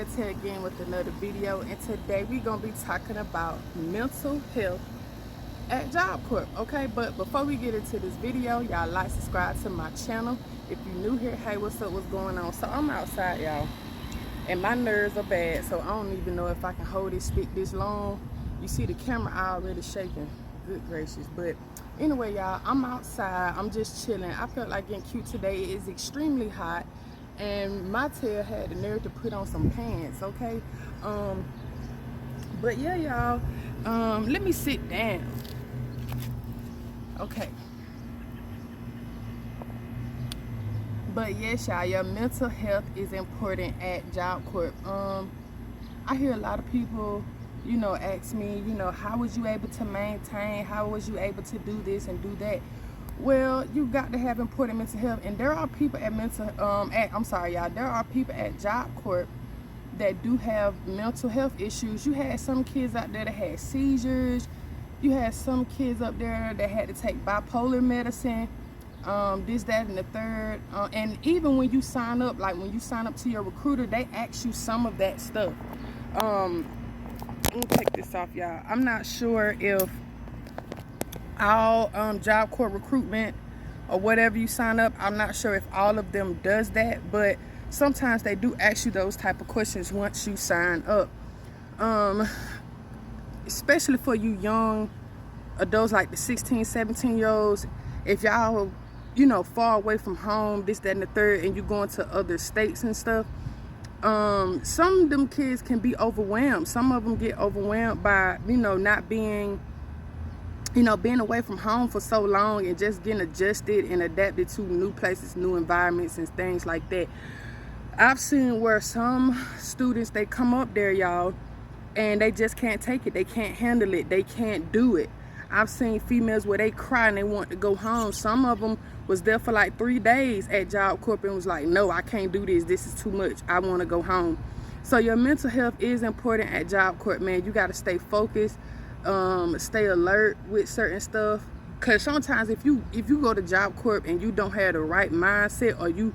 here again with another video, and today we're gonna be talking about mental health at Job Corp. Okay, but before we get into this video, y'all like, subscribe to my channel. If you're new here, hey, what's up, what's going on? So I'm outside, y'all, and my nerves are bad, so I don't even know if I can hold this speak this long. You see the camera already shaking, good gracious. But anyway, y'all, I'm outside, I'm just chilling. I felt like getting cute today. It is extremely hot, and my tail had the nerve to put on some pants. Okay, but yeah, y'all, let me sit down. Okay, but yes, y'all, your mental health is important at Job Corp. I hear a lot of people, you know, ask me, you know, how was you able to maintain, how was you able to do this and do that? Well, you got to have important mental health, and there are people at there are people at Job Corp that do have mental health issues. You had some kids out there that had seizures. You had some kids up there that had to take bipolar medicine, this, that, and the third. And even when you sign up, like when you sign up to your recruiter, they ask you some of that stuff. Let me take this off, y'all. I'm not sure if all Job Corp recruitment or whatever you sign up, I'm not sure if all of them does that, but sometimes they do ask you those type of questions once you sign up. Especially for you young adults, like the 16, 17-year-olds, if y'all, you know, far away from home, this, that, and the third, and you going to other states and stuff, some of them kids can be overwhelmed. Some of them get overwhelmed by, you know, not being, you know, being away from home for so long and just getting adjusted and adapted to new places, new environments, and things like that. I've seen where some students, they come up there, y'all, and they just can't take it. They can't handle it. They can't do it. I've seen females where they cry and they want to go home. Some of them was there for like 3 days at Job Corp and was like, no, I can't do this. This is too much. I want to go home. So your mental health is important at Job Corp, man. You got to stay focused, stay alert with certain stuff. Because sometimes if you go to Job Corp and you don't have the right mindset, or you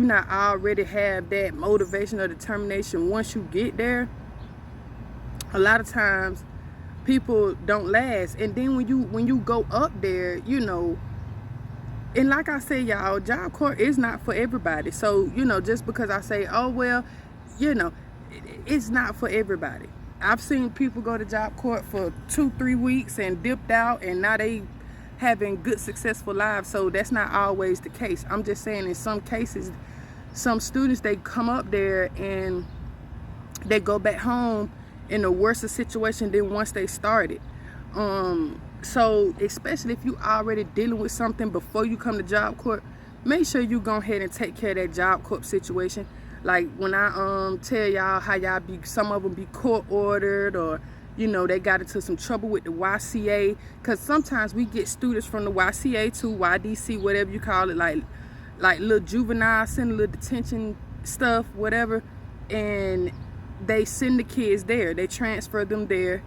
not already have that motivation or determination once you get there, a lot of times people don't last. And then when you go up there, you know, and like I said, y'all, Job Corp is not for everybody. So, you know, just because I say, oh well, you know, it's not for everybody. I've seen people go to Job Corp for 2-3 weeks and dipped out, and now they having good, successful lives. So that's not always the case. I'm just saying, in some cases, some students, they come up there and they go back home in a worse situation than once they started. So especially if you already dealing with something before you come to Job Corp, make sure you go ahead and take care of that Job Corp situation. Like when I tell y'all how y'all be, some of them be court ordered, or you know, they got into some trouble with the YCA, because sometimes we get students from the YCA to YDC, whatever you call it, like little juvenile center, little detention stuff, whatever, and they send the kids there, they transfer them there,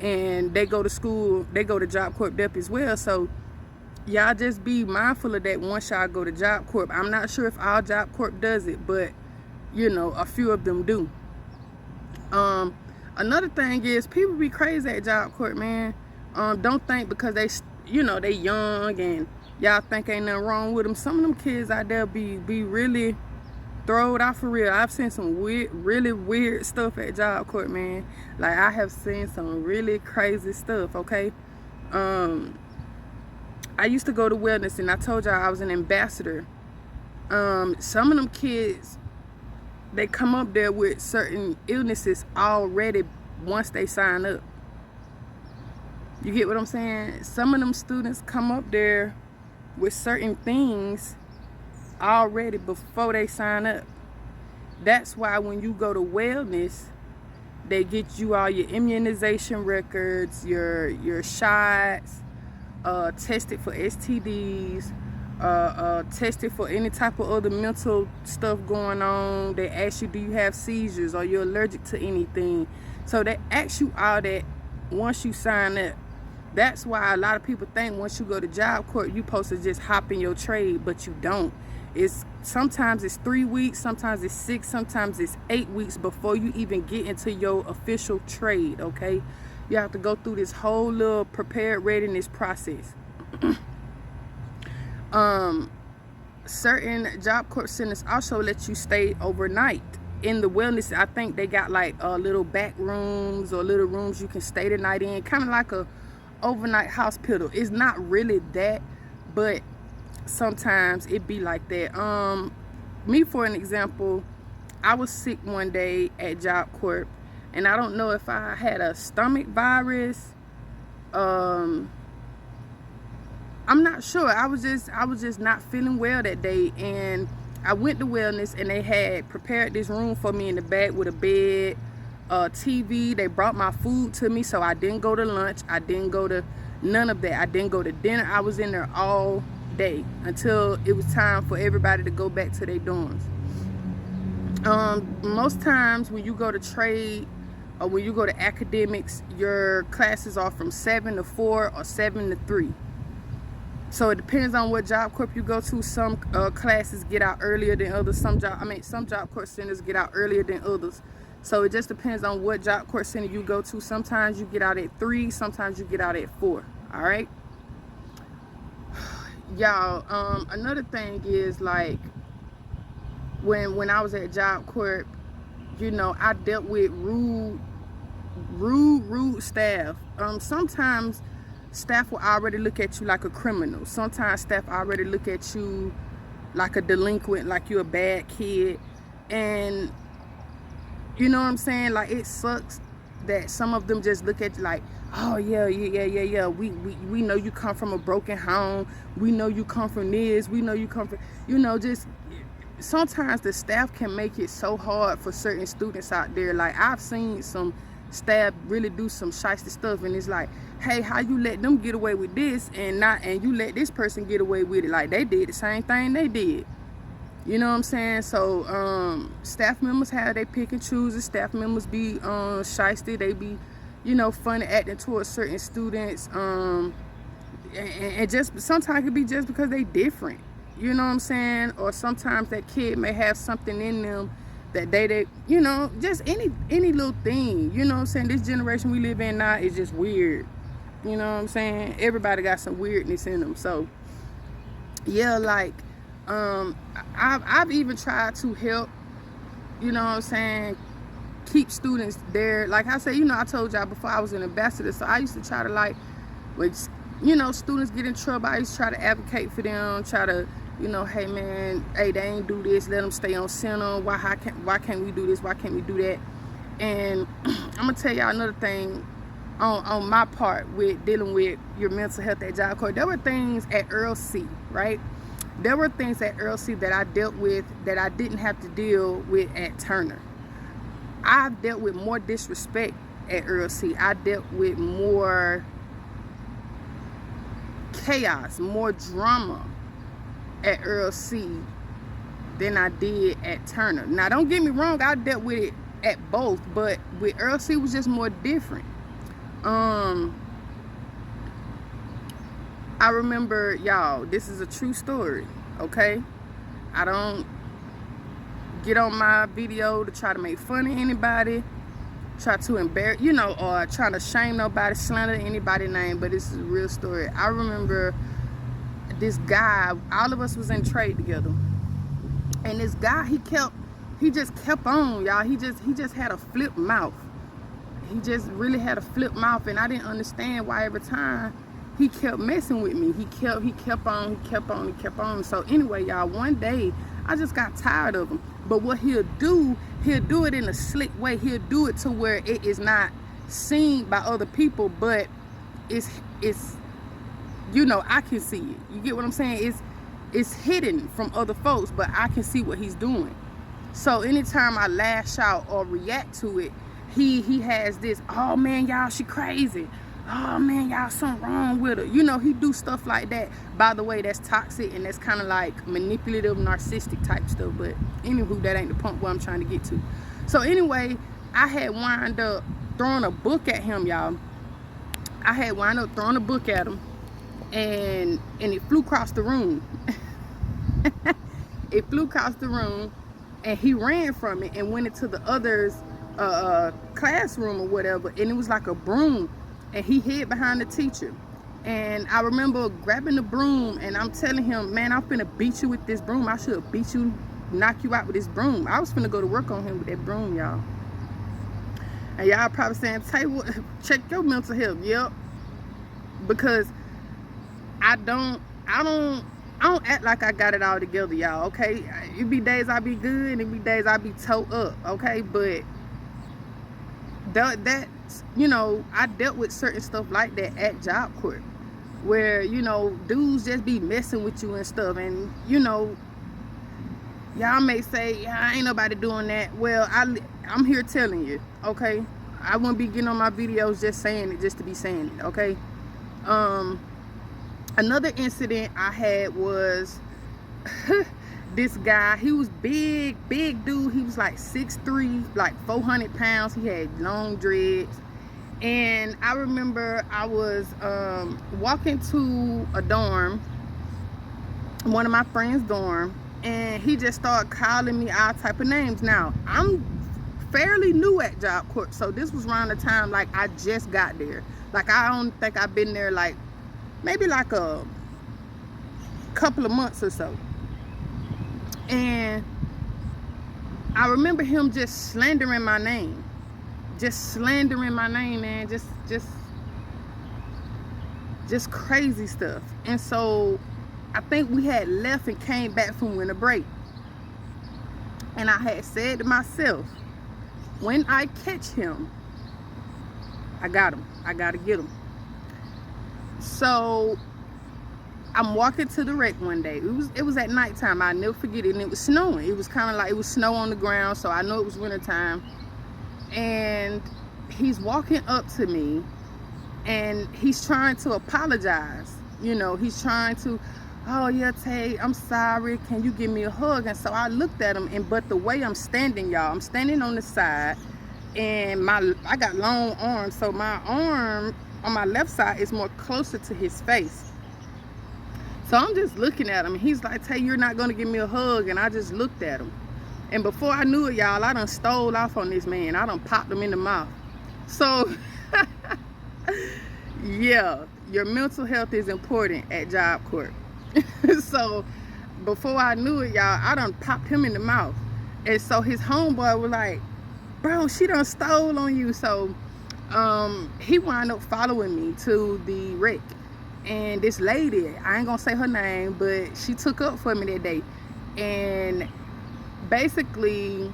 and they go to school, they go to Job Corp Dep as well. So y'all just be mindful of that once y'all go to Job Corp. I'm not sure if all Job Corp does it, but you know, a few of them do. Another thing is, people be crazy at Job Corp, man. Don't think because they, you know, they young and y'all think ain't nothing wrong with them. Some of them kids out there be really throwed out for real. I've seen some really weird stuff at Job Corp, man. Like, I have seen some really crazy stuff, okay? I used to go to wellness, and I told y'all I was an ambassador. Some of them kids, they come up there with certain illnesses already once they sign up. You get what I'm saying? Some of them students come up there with certain things already before they sign up. That's why when you go to wellness, they get you all your immunization records, your shots, tested for STDs, tested for any type of other mental stuff going on. They ask you, do you have seizures, or you're allergic to anything? So they ask you all that once you sign up. That's why a lot of people think once you go to Job Corp, you supposed to just hop in your trade, but you don't. It's sometimes it's 3 weeks, sometimes it's 6, sometimes it's 8 weeks before you even get into your official trade, okay? You have to go through this whole little prepared readiness process. Certain Job Corps centers also let you stay overnight in the wellness. I think they got like little back rooms or little rooms you can stay the night in, kind of like a overnight hospital. It's not really that, but sometimes it be like that. Me, for an example, I was sick one day at Job Corp, and I don't know if I had a stomach virus. I'm not sure. I was just not feeling well that day, and I went to wellness, and they had prepared this room for me in the back with a bed, TV. They brought my food to me, so I didn't go to lunch. I didn't go to none of that. I didn't go to dinner. I was in there all day until it was time for everybody to go back to their dorms. Most times when you go to trade or when you go to academics, your classes are from 7 to 4 or 7 to 3. So it depends on what Job Corp you go to. Some classes get out earlier than others. Some Job Corp centers get out earlier than others. So it just depends on what Job Corp center you go to. Sometimes you get out at 3, sometimes you get out at 4. All right, y'all. Another thing is, like, when I was at Job Corp, you know, I dealt with rude staff. Sometimes staff will already look at you like a criminal. Sometimes staff already look at you like a delinquent, like you're a bad kid. And you know what I'm saying? Like, it sucks that some of them just look at you like, oh yeah, we know you come from a broken home. We know you come from this. We know you come from, you know, just sometimes the staff can make it so hard for certain students out there. Like, I've seen some staff really do some shiesty stuff, and it's like, hey, how you let them get away with this and you let this person get away with it? Like, they did the same thing they did. You know what I'm saying? So staff members have they pick and choose. Staff members be shiesty. They be, you know, funny acting towards certain students. And just sometimes it could be just because they different. You know what I'm saying? Or sometimes that kid may have something in them that they you know, just any little thing. You know what I'm saying? This generation we live in now is just weird. You know what I'm saying? Everybody got some weirdness in them. So yeah, like I've even tried to help, you know what I'm saying, keep students there. Like I said, you know, I told y'all before I was an ambassador, so I used to try to, like, when, you know, students get in trouble, I used to try to advocate for them, try to, you know, hey man, hey, they ain't do this, let them stay on center. Why can't we do this? Why can't we do that? And I'm gonna tell y'all another thing on my part with dealing with your mental health at Job Corps. There were things at Earl C, right? There were things at Earl C that I dealt with that I didn't have to deal with at Turner. I've dealt with more disrespect at Earl C. I dealt with more chaos, more drama at Earl C than I did at Turner. Now, don't get me wrong, I dealt with it at both, but with Earl C was just more different. I remember, y'all, this is a true story, okay? I don't get on my video to try to make fun of anybody, try to embarrass, you know, or try to shame nobody, slander anybody's name, but this is a real story. I remember this guy, all of us was in trade together, and this guy, he just kept on, y'all. He just had a flip mouth. He just really had a flip mouth, and I didn't understand why every time he kept messing with me. He kept on. So anyway, y'all, one day I just got tired of him. But what he'll do it in a slick way. He'll do it to where it is not seen by other people, but it's you know, I can see it. You get what I'm saying? It's hidden from other folks, but I can see what he's doing. So anytime I lash out or react to it, he has this, oh man, y'all, she crazy. Oh man, y'all, something wrong with her. You know, he do stuff like that. By the way, that's toxic, and that's kind of like manipulative, narcissistic type stuff. But anywho, that ain't the point where I'm trying to get to. So anyway, I had wound up throwing a book at him, y'all. I had wound up throwing a book at him, and it flew across the room. It flew across the room, and he ran from it and went into the other's classroom or whatever, and it was like a broom, and he hid behind the teacher. And I remember grabbing the broom, and I'm telling him, man, I'm finna beat you with this broom. I should beat you, knock you out with this broom. I was finna go to work on him with that broom, y'all. And y'all probably saying, Tay, check your mental health. Yep. Because I don't act like I got it all together, y'all, okay? It be days I be good, and it be days I be toe up, okay? But that, you know, I dealt with certain stuff like that at Job Corp, where, you know, dudes just be messing with you and stuff. And, you know, y'all may say, yeah, ain't nobody doing that. Well, I'm here telling you, okay? I wouldn't be getting on my videos just saying it just to be saying it, okay? Another incident I had was this guy. He was big dude. He was like 6'3", like 400 pounds. He had long dreads. And I remember I was walking to a dorm, one of my friends' dorm, and he just started calling me all type of names. Now, I'm fairly new at Job Corp, so this was around the time like I just got there. Like, I don't think I've been there like maybe like a couple of months or so. And I remember him just slandering my name. Just slandering my name, man. Just crazy stuff. And so I think we had left and came back from winter break. And I had said to myself, when I catch him, I got him. I gotta get him. So I'm walking to the rec one day. It was at nighttime. I'll never forget it. And it was snowing. It was kind of like, it was snow on the ground, so I know it was wintertime. And he's walking up to me, and he's trying to apologize. You know, he's trying to, oh yeah, Tay, I'm sorry, can you give me a hug? And so I looked at him, and but the way I'm standing, y'all, I'm standing on the side, and I got long arms, so my arm on my left side is more closer to his face. So I'm just looking at him, and he's like, Tay, you're not gonna give me a hug? And I just looked at him. And before I knew it, y'all, I done stole off on this man. I done popped him in the mouth. So, yeah, your mental health is important at Job Corp. So, before I knew it, y'all, I done popped him in the mouth. And so his homeboy was like, bro, she done stole on you. So, he wound up following me to the rec. And this lady, I ain't gonna say her name, but she took up for me that day. And basically,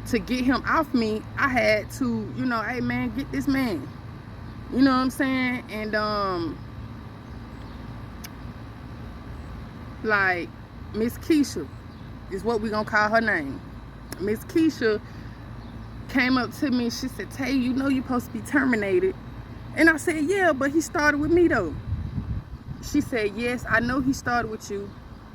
to get him off me, I had to, you know, hey man, get this man. You know what I'm saying? And like Miss Keisha is what we gonna call her name. Miss Keisha came up to me. She said, Tay, you know you're supposed to be terminated. And I said, yeah, but he started with me though. She said, yes, I know he started with you.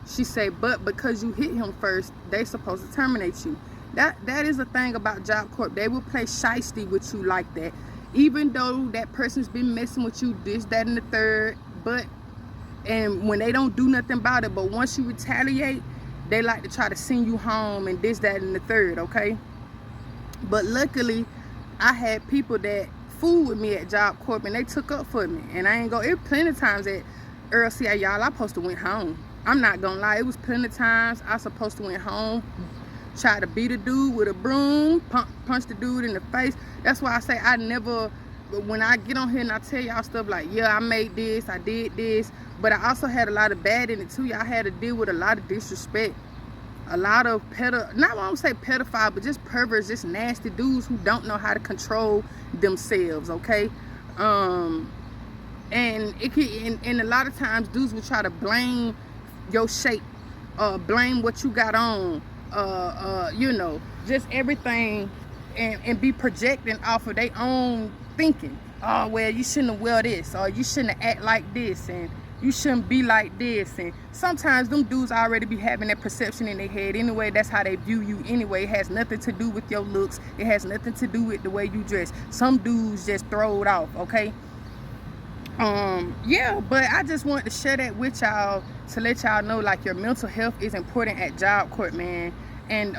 She said, but because you hit him first, they supposed to terminate you. That is a thing about Job Corp. They will play shiesty with you like that. Even though that person's been messing with you, this, that, and the third. And when they don't do nothing about it, but once you retaliate, they like to try to send you home and this, that, and the third, okay? But luckily, I had people that fooled with me at Job Corp, and they took up for me. And I ain't go, it was plenty of times at Earl C.I. y'all, I supposed to went home. I'm not gonna lie, it was plenty of times I supposed to went home, try to beat a dude with a broom, punch the dude in the face. That's why I say I never, when I get on here and I tell y'all stuff like, yeah, I made this, I did this, but I also had a lot of bad in it too. Y'all had to deal with a lot of disrespect, a lot of not I won't say pedophile, but just perverts, just nasty dudes who don't know how to control themselves, okay? And it can, and a lot of times dudes will try to blame your shape, blame what you got on, you know, just everything, and be projecting off of their own thinking. Oh, well, you shouldn't have wear this, or you shouldn't have act like this, and you shouldn't be like this. And sometimes them dudes already be having that perception in their head anyway. That's how they view you anyway. It has nothing to do with your looks. It has nothing to do with the way you dress. Some dudes just throw it off, okay? Yeah, but I just wanted to share that with y'all to let y'all know, like, your mental health is important at Job Corp, man. And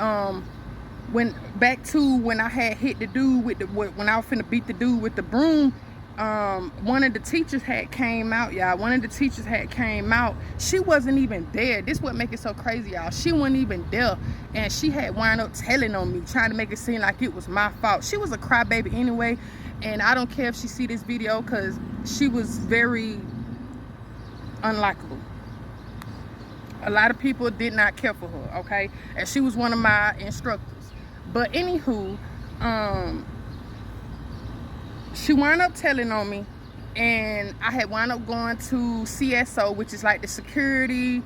when back to when I had hit the dude with the when I was finna beat the dude with the broom, one of the teachers had came out, y'all. One of the teachers had came out. She wasn't even there. This what make it so crazy, y'all. She wasn't even there, and she had wound up telling on me, trying to make it seem like it was my fault. She was a crybaby anyway, and I don't care if she see this video, because she was very unlikable. A lot of people did not care for her, okay? And she was one of my instructors. But anywho, she wound up telling on me, and I had wound up going to CSO, which is like the security,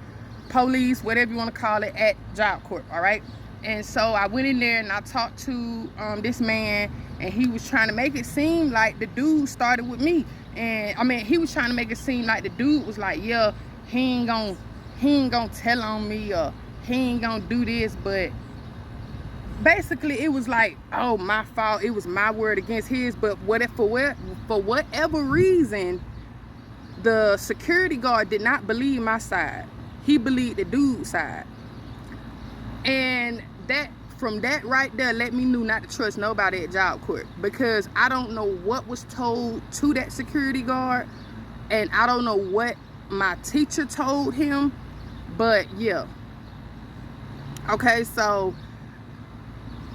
police, whatever you want to call it, at Job Corp, all right? And so I went in there and I talked to this man, and he was trying to make it seem like the dude started with me. And I mean, he was trying to make it seem like the dude was like, yeah, he ain't gonna tell on me, or he ain't gonna do this. But basically it was like, oh, my fault, it was my word against his. But for whatever reason, the security guard did not believe my side. He believed the dude's side. And that, from that right there, let me know not to trust nobody at Job Corp, because I don't know what was told to that security guard, and I don't know what my teacher told him. But yeah, okay, so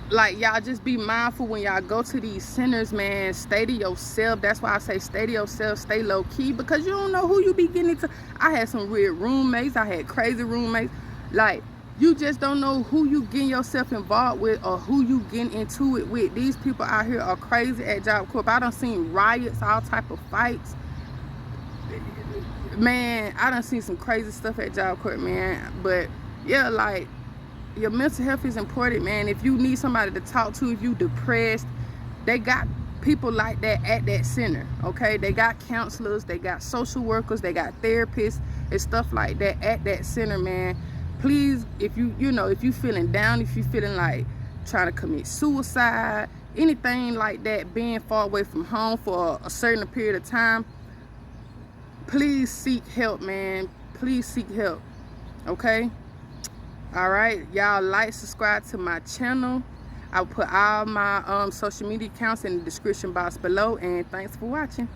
like, y'all just be mindful when y'all go to these centers, man. Stay to yourself. That's why I say stay to yourself, stay low key, because you don't know who you be getting into. I had some weird roommates, I had crazy roommates. Like, you just don't know who you getting yourself involved with, or who you getting into it with. These people out here are crazy at Job Corp. I done seen riots, all type of fights, man. I done seen some crazy stuff at Job Corp, man. But yeah, like, your mental health is important, man. If you need somebody to talk to, if you depressed, they got people like that at that center, okay? They got counselors, they got social workers, they got therapists and stuff like that at that center, man. Please, if if you feeling down, if you feeling like trying to commit suicide, anything like that, being far away from home for a certain period of time, please seek help, man. Please seek help, okay? All right, y'all, like, subscribe to my channel. I'll put all my social media accounts in the description box below, and thanks for watching.